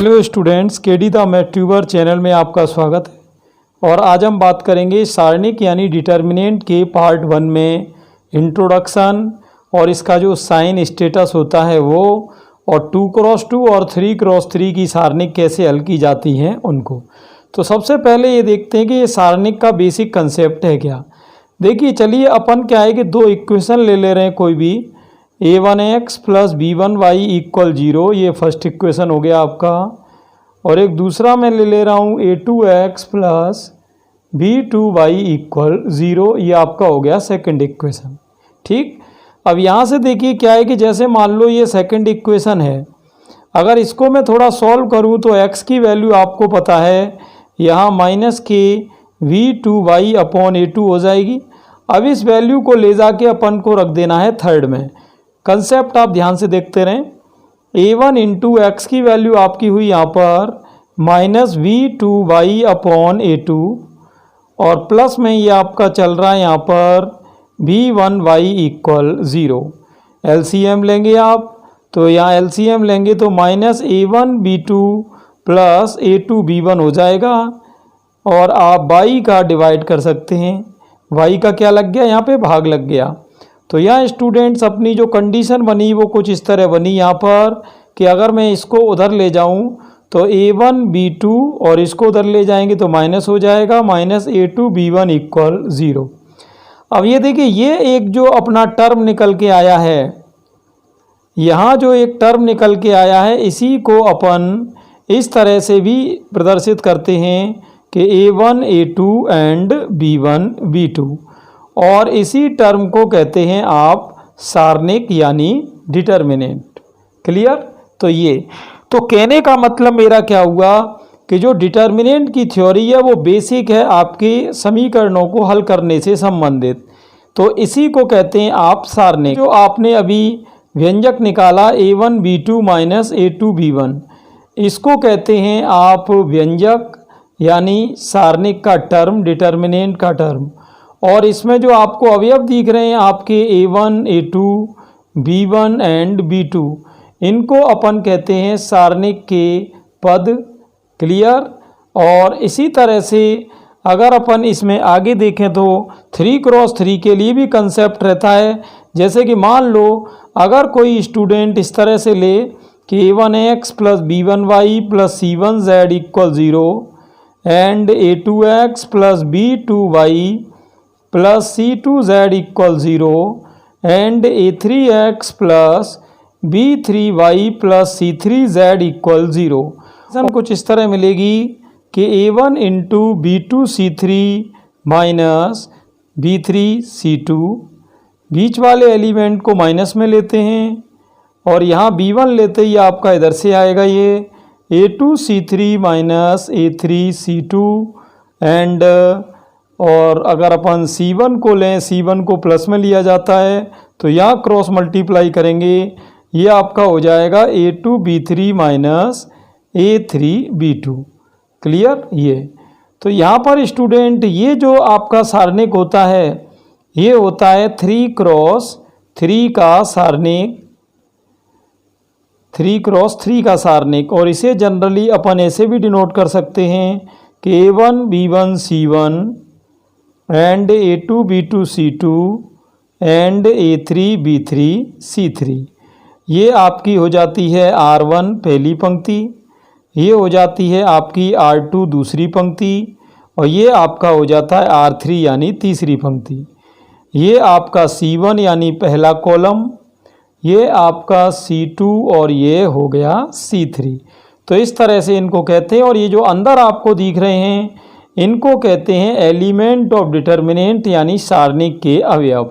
Hello students, KD the math tuber channel में आपका स्वागत है। और आज हम बात करेंगे सारणिक यानी डिटर्मिनेंट के पार्ट 1 में इंट्रोडक्शन और इसका जो साइन स्टेटस होता है वो, और 2x2 और 3x3 की सारणिक कैसे हल की जाती हैं उनको। तो सबसे पहले ये देखते हैं कि ये सारणिक का बेसिक कंसेप्ट है क्या। देखिए चलिए, अपन क्या है कि दो इक्वेशन ले रहे हैं कोई भी। a1x प्लस b1y इक्वल 0, ये फर्स्ट इक्वेशन हो गया आपका। और एक दूसरा मैं ले रहा हूँ a2x प्लस b2y इक्वल 0, ये आपका हो गया सेकंड इक्वेशन। ठीक, अब यहाँ से देखिए क्या है कि जैसे मान लो ये सेकंड इक्वेशन है, अगर इसको मैं थोड़ा सॉल्व करूँ तो x की वैल्यू आपको पता है यहाँ माइनस के v2y अपॉन a2 हो जाएगी। अब इस वैल्यू को ले जाके अपन को रख देना है थर्ड में। कंसेप्ट आप ध्यान से देखते रहें। a1 इंटू एक्स की वैल्यू आपकी हुई यहाँ पर माइनस v2y अपॉन a2, और प्लस में ये आपका चल रहा है यहाँ पर v1y इक्वल 0। एलसीएम लेंगे आप, तो यहाँ एलसीएम लेंगे तो minus a1 b2 plus a2 b1 हो जाएगा। और आप y का डिवाइड कर सकते हैं, y का क्या लग गया यहाँ पे, भाग लग गया। तो यहाँ स्टूडेंट्स अपनी जो कंडीशन बनी वो कुछ इस तरह बनी यहाँ पर कि अगर मैं इसको उधर ले जाऊँ तो a1 b2 और इसको उधर ले जाएंगे तो माइनस हो जाएगा, माइनस a2 b1 इक्वल 0। अब ये देखिए, ये एक जो अपना टर्म निकल के आया है, यहाँ जो एक टर्म निकल के आया है, इसी को अपन इस तरह से भी प्रदर्शित करते हैं कि a1 a2 and b1 b2, और इसी टर्म को कहते हैं आप सारणिक यानी डिटर्मिनेंट। क्लियर? तो ये तो कहने का मतलब मेरा क्या हुआ कि जो डिटर्मिनेंट की थ्योरी है वो बेसिक है आपके समीकरणों को हल करने से संबंधित, तो इसी को कहते हैं आप सारणिक। जो आपने अभी व्यंजक निकाला a1 b2 minus a2 b1, इसको कहते हैं आप व्यंजक यानी सारणिक का टर्म, डिटर्मिनेंट का टर्म। और इसमें जो आपको अवयव दिख रहे हैं आपके a1 a2 b1 and b2, इनको अपन कहते हैं सारणिक के पद। क्लियर? और इसी तरह से अगर अपन इसमें आगे देखें तो 3x3 के लिए भी कंसेप्ट रहता है। जैसे कि मान लो अगर कोई स्टूडेंट इस तरह से ले कि a1x plus b1y plus c1z equal 0 and a2x plus b2y plus c2z equal 0 and a3x plus b3y plus c3z equal 0। कुछ इस तरह मिलेगी कि a1 into b2 c3 minus b3 c2, बीच वाले एलिमेंट को माइनस में लेते हैं और यहाँ b1 लेते ही आपका इधर से आएगा ये a2 c3 minus a3 c2 and, और अगर अपन c1 को लें, c1 को प्लस में लिया जाता है तो यहाँ क्रॉस मल्टीप्लाई करेंगे, ये आपका हो जाएगा a2 b3 minus a3 b2। Clear? ये तो यहाँ पर स्टूडेंट ये जो आपका सारणिक होता है ये होता है 3x3 का सारणिक, 3x3 का सारणिक। और इसे जनरली अपन ऐसे भी डिनोट कर सकते हैं कि a1 b1 c1 and a2 b2 c2 and a3 b3 c3। ये आपकी हो जाती है r1 पहली पंक्ति, ये हो जाती है आपकी r2 दूसरी पंक्ति, और ये आपका हो जाता है r3 यानी तीसरी पंक्ति। ये आपका c1 यानी पहला कॉलम, ये आपका c2 और ये हो गया c3। तो इस तरह से इनको कहते हैं। और ये जो अंदर आपको दिख रहे हैं इनको कहते हैं एलिमेंट ऑफ डिटर्मिनेंट यानी सारणिक के अवयव।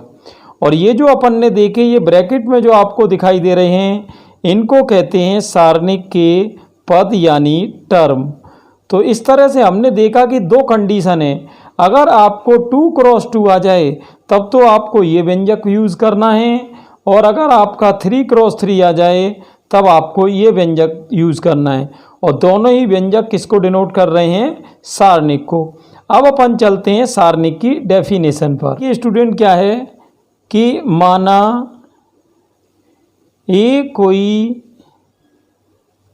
और ये जो अपन ने देखे ये ब्रैकेट में जो आपको दिखाई दे रहे हैं इनको कहते हैं सारणिक के पद यानी टर्म। तो इस तरह से हमने देखा कि दो कंडीशन है, अगर आपको 2x2 आ जाए तब तो आपको ये व्यंजक यूज़ करना है, और अगर आपका 3x3 आ जाए तब आपको ये व्यंजक यूज़ करना है। और दोनों ही व्यंजक किसको डिनोट कर रहे हैं? सारणिक को। अब अपन चलते हैं सारणिक की डेफिनेशन पर। ये स्टूडेंट क्या है कि माना ए कोई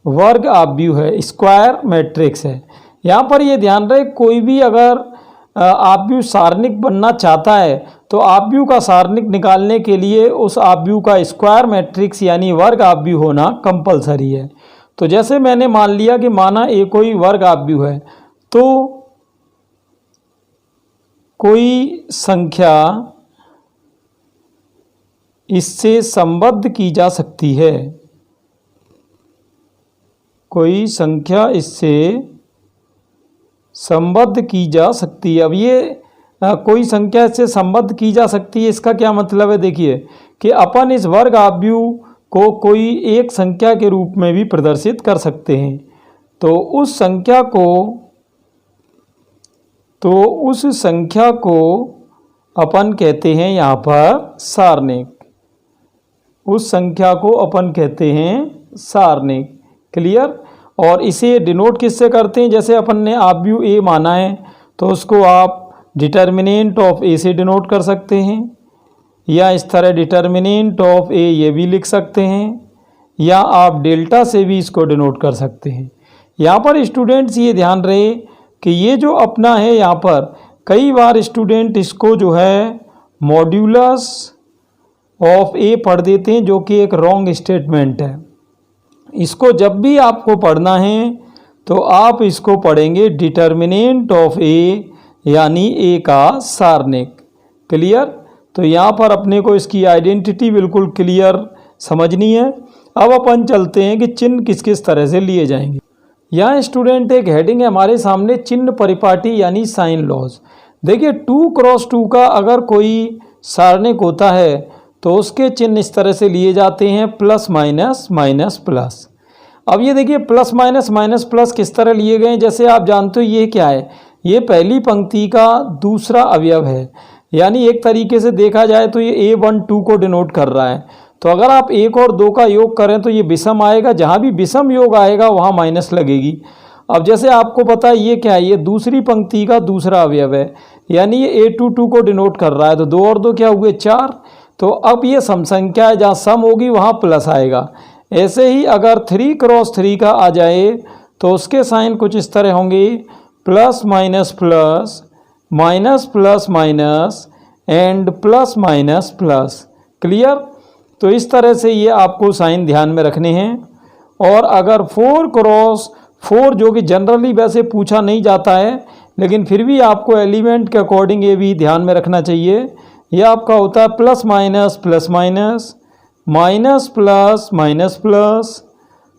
वर्ग आव्यूह है, स्क्वायर मैट्रिक्स है। यहाँ पर ये ध्यान रहे, कोई भी अगर आव्यूह सारणिक बनना चाहता है तो आव्यूह का सारणिक निकालने के लिए उस आव्यूह का स्क्वायर मैट्रिक्स यानी वर्ग आव्यूह होना कंपलसरी है। तो जैसे मैंने मान लिया कि माना ए कोई वर्ग आव्यूह है, तो कोई संख्या इससे संबद्ध की जा सकती है, कोई संख्या इससे संबद्ध की जा सकती है। अब ये कोई संख्या इससे संबद्ध की जा सकती है, इसका क्या मतलब है? देखिए कि अपन इस वर्ग आव्यूह को कोई एक संख्या के रूप में भी प्रदर्शित कर सकते हैं। तो उस संख्या को अपन कहते हैं यहाँ पर सारणिक। उस संख्या को अपन कहते हैं सारणिक। क्लियर? और इसे डिनोट किससे करते हैं? जैसे अपन ने आव्यूह ए माना है तो उसको आप डिटर्मिनेंट ऑफ ए से डिनोट कर सकते हैं, या इस तरह डिटर्मिनेंट ऑफ ए ये भी लिख सकते हैं, या आप डेल्टा से भी इसको डिनोट कर सकते हैं। यहाँ पर स्टूडेंट्स ये ध्यान रहे कि ये जो अपना है, यहाँ पर कई बार स्टूडेंट इसको जो है मॉड्यूलस ऑफ ए पढ़ देते हैं, जो कि एक रॉन्ग स्टेटमेंट है। इसको जब भी आपको पढ़ना है तो आप इसको पढ़ेंगे डिटर्मिनेंट ऑफ ए यानी ए का सारणिक। क्लियर? तो यहाँ पर अपने को इसकी आइडेंटिटी बिल्कुल क्लियर समझनी है। अब अपन चलते हैं कि चिन्ह किस किस तरह से लिए जाएंगे। यहाँ स्टूडेंट एक हेडिंग है हमारे सामने, चिन्ह परिपाटी यानी साइन लॉज। देखिए 2x2 का अगर कोई सारणिक होता है तो उसके चिन्ह इस तरह से लिए जाते हैं, प्लस माइनस माइनस प्लस। अब ये देखिए प्लस माइनस माइनस प्लस किस तरह लिए गए हैं, जैसे आप जानते हो ये क्या है, ये पहली पंक्ति का दूसरा अवयव है, यानी एक तरीके से देखा जाए तो ये A1 2 को डिनोट कर रहा है। तो अगर आप 1 और 2 का योग करें तो ये विषम आएगा, जहाँ भी विषम योग आएगा वहाँ माइनस लगेगी। अब जैसे आपको पता है ये क्या है, ये दूसरी पंक्ति का दूसरा अवयव है, यानी ये A2 2 को डिनोट कर रहा है, तो 2 और 2 क्या हुए 4। तो अब ये सम संख्या है, जहाँ सम होगी वहाँ प्लस आएगा। ऐसे ही अगर 3x3 का आ जाए तो उसके साइन कुछ इस तरह होंगे, plus minus plus, minus plus minus and plus minus plus. Clear? तो इस तरह से ये आपको साइन ध्यान में रखने हैं। और अगर 4x4 जो कि जनरली वैसे पूछा नहीं जाता है, लेकिन फिर भी आपको एलिमेंट के अकॉर्डिंग ये भी ध्यान में रखना चाहिए, यह आपका होता है plus minus plus minus, minus plus minus plus,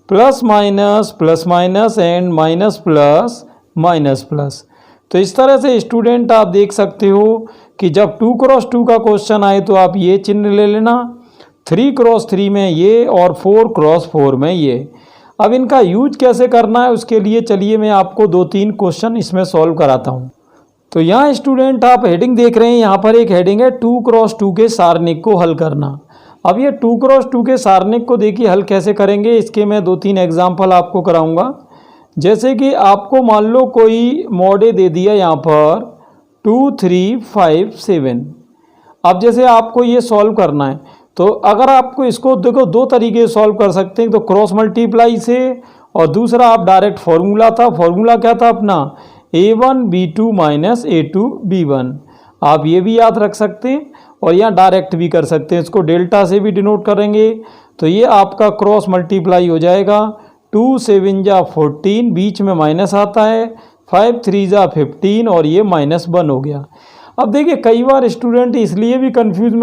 plus minus plus minus and minus plus minus plus. तो इस तरह से स्टूडेंट आप देख सकते हो कि जब 2x2 का क्वेश्चन आए तो आप ये चिन्ह ले लेना, 3x3 में ये और 4x4 में ये। अब इनका यूज कैसे करना है उसके लिए चलिए मैं आपको 2-3 क्वेश्चन इसमें सॉल्व कराता हूँ। तो यहाँ स्टूडेंट आप हेडिंग देख रहे हैं, यहाँ पर एक हेडिंग है 2x2 के सारणिक को हल करना। अब ये 2x2 के सारणिक को देखिए हल कैसे करेंगे, इसके मैं 2-3 एग्जाम्पल आपको कराऊंगा। जैसे कि आपको मान लो कोई मॉड ए दे दिया यहाँ पर 2 3 5 7। अब जैसे आपको ये सॉल्व करना है तो अगर आपको इसको देखो 2 तरीके से सॉल्व कर सकते हैं, तो क्रॉस मल्टीप्लाई से, और दूसरा आप डायरेक्ट फॉर्मूला था, फॉर्मूला क्या था अपना a1 b2 minus a2 b1। आप ये भी याद रख सकते हैं और यहाँ डायरेक्ट भी कर सकते हैं, इसको डेल्टा से भी डिनोट करेंगे तो ये आपका क्रॉस मल्टीप्लाई हो जाएगा। 2 7 जा 14, बीच में माइनस आता है, 5 3 जा 15 और ये -1 हो गया। अब देखिए कई बार स्टूडेंट इसलिए भी कंफ्यूजन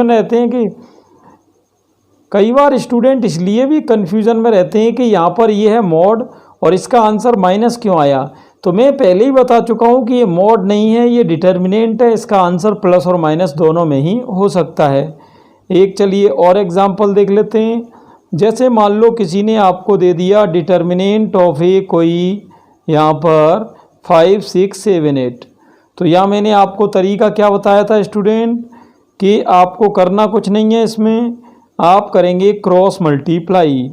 में रहते हैं कि यहाँ पर ये है मॉड और इसका आंसर माइनस क्यों आया। तो मैं पहले ही बता चुका हूँ कि ये मॉड नहीं है, ये डिटर्मिनेंट है, इसका आंसर प्लस और माइनस दोनों में ही हो सकता है। एक चलिए और एग्जांपल देख लेते हैं। जैसे मान लो किसी ने आपको दे दिया डिटर्मिनेंट ऑफ ए कोई यहाँ पर 5 6 7 8। तो यहाँ मैंने आपको तरीका क्या बताया था स्टूडेंट कि आपको करना कुछ नहीं है, इसमें आप करेंगे क्रॉस मल्टीप्लाई।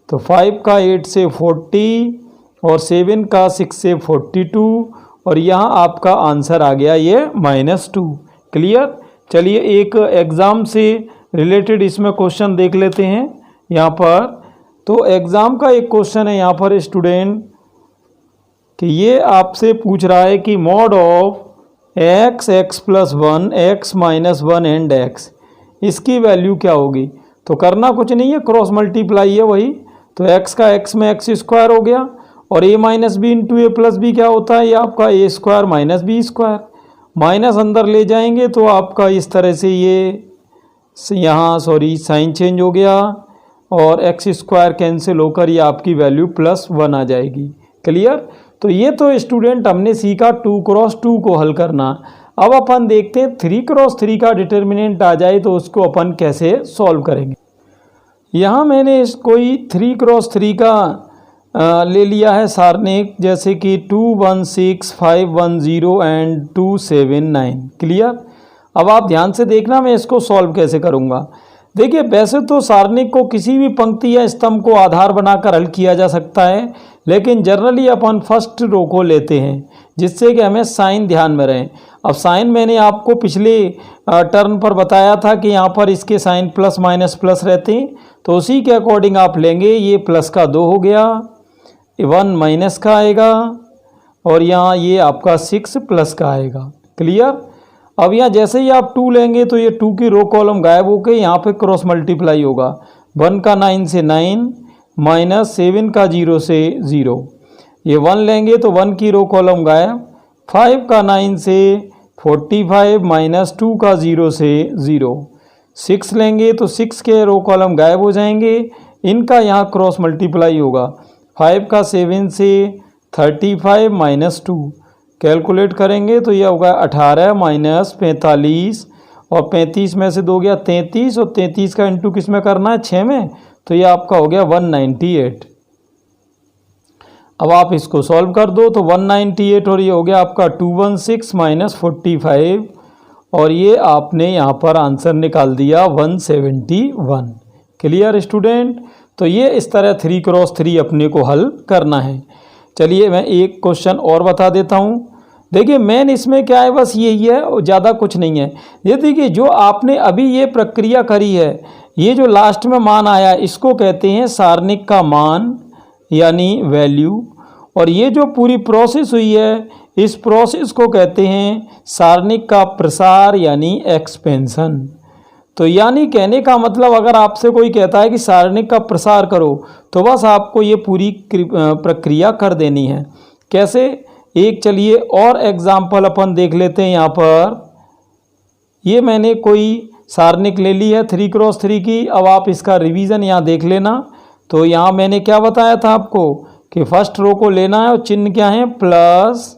तो 5 का 8 से 40 और 7 का 6 से 42 और यहाँ आपका आंसर आ गया ये -2। क्लियर? चलिए एक एग्ज़ाम से रिलेटेड इसमें क्वेश्चन देख लेते हैं। यहाँ पर तो एग्ज़ाम का एक क्वेश्चन है यहाँ पर स्टूडेंट कि ये आपसे पूछ रहा है कि mod of x x plus one x minus one and x, इसकी वैल्यू क्या होगी। तो करना कुछ नहीं है, क्रॉस मल्टीप्लाई है वही। तो एक्स का एक्स में एक्स स्क्वायर हो गया और A minus B into A plus B क्या होता है, ये आपका A square minus B square. Minus अंदर ले जाएंगे तो आपका इस तरह से ये यहाँ साइन चेंज हो गया और एक्स स्क्वायर कैंसिल होकर ये आपकी वैल्यू प्लस वन आ जाएगी। क्लियर। तो ये तो स्टूडेंट हमने सीखा 2 क्रॉस 2 को हल करना। अब अपन देखते हैं 3 क्रॉस 3 का डिटर्मिनेंट आ जाए तो उसको अपन कैसे सॉल्व करेंगे। यहाँ मैंने कोई 3 क्रॉस 3 का ले लिया है सारणिक, जैसे कि 2 1 6 5 1 0 एंड 2 7 9। क्लियर। अब आप ध्यान से देखना मैं इसको सॉल्व कैसे करूँगा। देखिए वैसे तो सारणिक को किसी भी पंक्ति या स्तंभ को आधार बनाकर हल किया जा सकता है, लेकिन जनरली अपन फर्स्ट रो को लेते हैं जिससे कि हमें साइन ध्यान में रहे। अब साइन मैंने आपको पिछले टर्न पर बताया था कि यहाँ पर इसके साइन प्लस माइनस प्लस रहते हैं, तो उसी के अकॉर्डिंग आप लेंगे। ये प्लस का 2 हो गया, 1 माइनस का आएगा और यहाँ ये आपका 6 प्लस का आएगा। क्लियर। अब यहाँ जैसे ही आप 2 लेंगे तो ये 2 की रो कॉलम गायब होकर यहाँ पे क्रॉस मल्टीप्लाई होगा। 1 का 9 से 9 माइनस 7 का 0 से 0। ये 1 लेंगे तो 1 की रो कॉलम गायब। 5 का 9 से 45 माइनस 2 का 0 से 0। 6 लेंगे तो 6 के रो कॉलम गायब हो जाएंगे, इनका यहाँ क्रॉस मल्टीप्लाई होगा। 5 का 7 से 35 माइनस 2 कैलकुलेट करेंगे तो यह होगा 18 माइनस 45 और 35 में से 2 गया 33 और 33 का इंटू किस में करना है 6 में, तो ये आपका हो गया 198। अब आप इसको सॉल्व कर दो तो 198 और ये हो गया आपका 216 माइनस 45 और ये आपने यहाँ पर आंसर निकाल दिया 171। Clear student. तो ये इस तरह 3 क्रॉस 3 अपने को हल करना है। चलिए मैं एक क्वेश्चन और बता देता हूँ। देखिए मेन इसमें क्या है, बस यही है और ज़्यादा कुछ नहीं है। ये देखिए जो आपने अभी ये प्रक्रिया करी है, ये जो लास्ट में मान आया इसको कहते हैं सारणिक का मान यानी वैल्यू, और ये जो पूरी प्रोसेस हुई है इस प्रोसेस को कहते हैं सारणिक का प्रसार यानी एक्सपेंशन। तो यानी कहने का मतलब अगर आपसे कोई कहता है कि सारणिक का प्रसार करो तो बस आपको ये पूरी प्रक्रिया कर देनी है। कैसे, एक चलिए और एग्जाम्पल अपन देख लेते हैं। यहाँ पर ये मैंने कोई सारणिक ले ली है 3 क्रॉस 3 की। अब आप इसका रिवीजन यहाँ देख लेना। तो यहाँ मैंने क्या बताया था आपको कि फर्स्ट रो को लेना है और चिन्ह क्या है, प्लस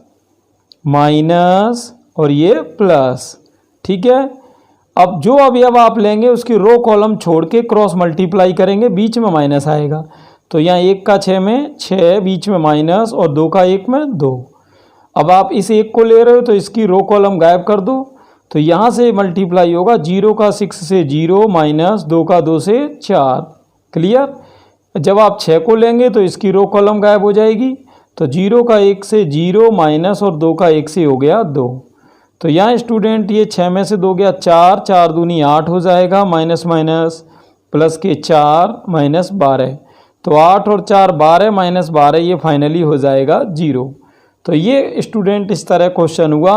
माइनस और ये प्लस। ठीक है। अब जो अवयव आप लेंगे उसकी रो कॉलम छोड़ के क्रॉस मल्टीप्लाई करेंगे, बीच में माइनस आएगा। तो यहाँ 1 का 6 में 6, बीच में माइनस, और 2 का 1 में 2। अब आप इस 1 को ले रहे हो तो इसकी रो कॉलम गायब कर दो, तो यहाँ से मल्टीप्लाई होगा 0 का 6 से 0 माइनस 2 का 2 से 4। क्लियर। जब आप 6 को लेंगे तो इसकी रो कॉलम गायब हो जाएगी, तो 0 का 1 से 0 माइनस और 2 का 1 से हो गया 2। तो यहाँ स्टूडेंट ये 6 में से 2 गया 4, 4 दूनी 8 हो जाएगा, माइनस माइनस प्लस के 4 माइनस 12। तो 8 और 4 12 माइनस 12, ये फाइनली हो जाएगा 0। तो ये स्टूडेंट इस तरह क्वेश्चन हुआ।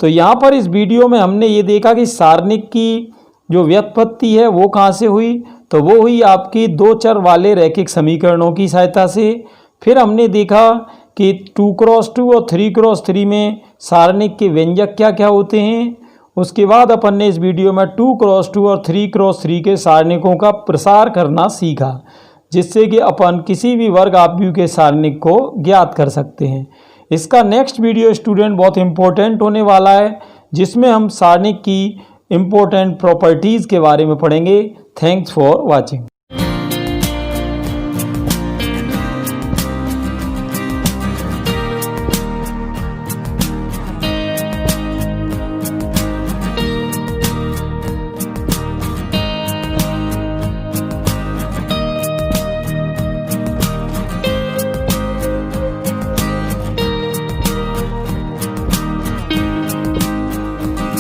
तो यहाँ पर इस वीडियो में हमने ये देखा कि सारणिक की जो व्युत्पत्ति है वो कहाँ से हुई, तो वो हुई आपकी 2 चर वाले रैखिक समीकरणों की सहायता से। फिर हमने देखा कि 2 क्रॉस 2 और 3 क्रॉस 3 में सारणिक के व्यंजक क्या क्या होते हैं। उसके बाद अपन ने इस वीडियो में 2 क्रॉस 2 और 3 क्रॉस 3 के सारणिकों का प्रसार करना सीखा, जिससे कि अपन किसी भी वर्ग आव्यूह के सारणिक को ज्ञात कर सकते हैं। इसका नेक्स्ट वीडियो स्टूडेंट बहुत इंपॉर्टेंट होने वाला है, जिसमें हम सारणिक की इम्पोर्टेंट प्रॉपर्टीज़ के बारे में पढ़ेंगे। Thanks for watching.